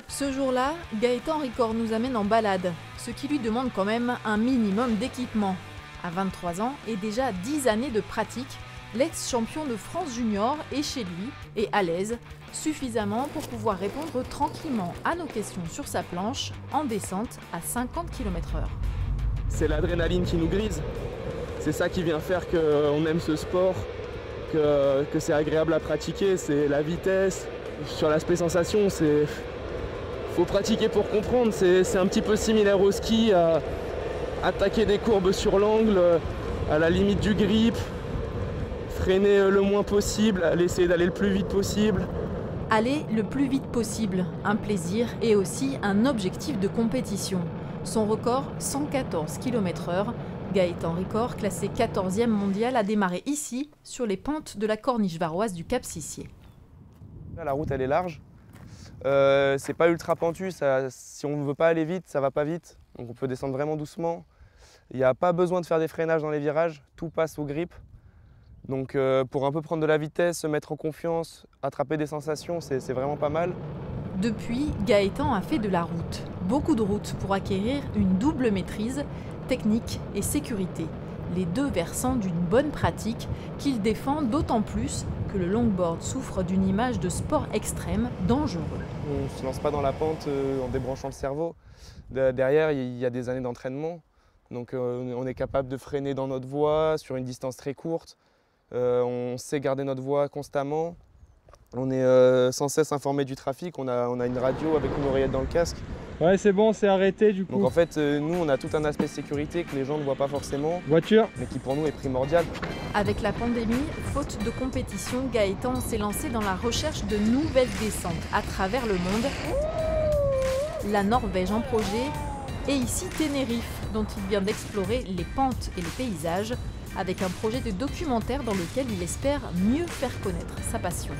Ce jour-là, Gaëtan Ricord nous amène en balade, ce qui lui demande quand même un minimum d'équipement. À 23 ans et déjà 10 années de pratique, l'ex-champion de France junior est chez lui et à l'aise, suffisamment pour pouvoir répondre tranquillement à nos questions sur sa planche en descente à 50 km/h. C'est l'adrénaline qui nous grise. C'est ça qui vient faire qu'on aime ce sport, que c'est agréable à pratiquer, c'est la vitesse. Sur l'aspect sensation, faut pratiquer pour comprendre. C'est un petit peu similaire au ski, à attaquer des courbes sur l'angle, à la limite du grip, freiner le moins possible, essayer d'aller le plus vite possible. Aller le plus vite possible, un plaisir et aussi un objectif de compétition. Son record, 114 km/h. Gaëtan Ricord, classé 14e mondial, a démarré ici, sur les pentes de la corniche varoise du Cap Sissier. La route elle est large, c'est pas ultra pentu, si on ne veut pas aller vite, ça va pas vite, donc on peut descendre vraiment doucement. Il n'y a pas besoin de faire des freinages dans les virages, tout passe au grip. Donc pour un peu prendre de la vitesse, se mettre en confiance, attraper des sensations, c'est vraiment pas mal. Depuis, Gaëtan a fait de la route. Beaucoup de routes pour acquérir une double maîtrise, technique et sécurité. Les deux versants d'une bonne pratique qu'il défend d'autant plus que le longboard souffre d'une image de sport extrême dangereux. On ne se lance pas dans la pente en débranchant le cerveau. Derrière, il y a des années d'entraînement. Donc on est capable de freiner dans notre voie sur une distance très courte. On sait garder notre voie constamment. On est sans cesse informé du trafic. On a une radio avec une oreillette dans le casque. Ouais, c'est bon, c'est arrêté du coup. Donc en fait, nous, on a tout un aspect sécurité que les gens ne voient pas forcément. Voiture. Mais qui pour nous est primordial. Avec la pandémie, faute de compétition, Gaëtan s'est lancé dans la recherche de nouvelles descentes à travers le monde. La Norvège en projet et ici Tenerife, dont il vient d'explorer les pentes et les paysages, avec un projet de documentaire dans lequel il espère mieux faire connaître sa passion.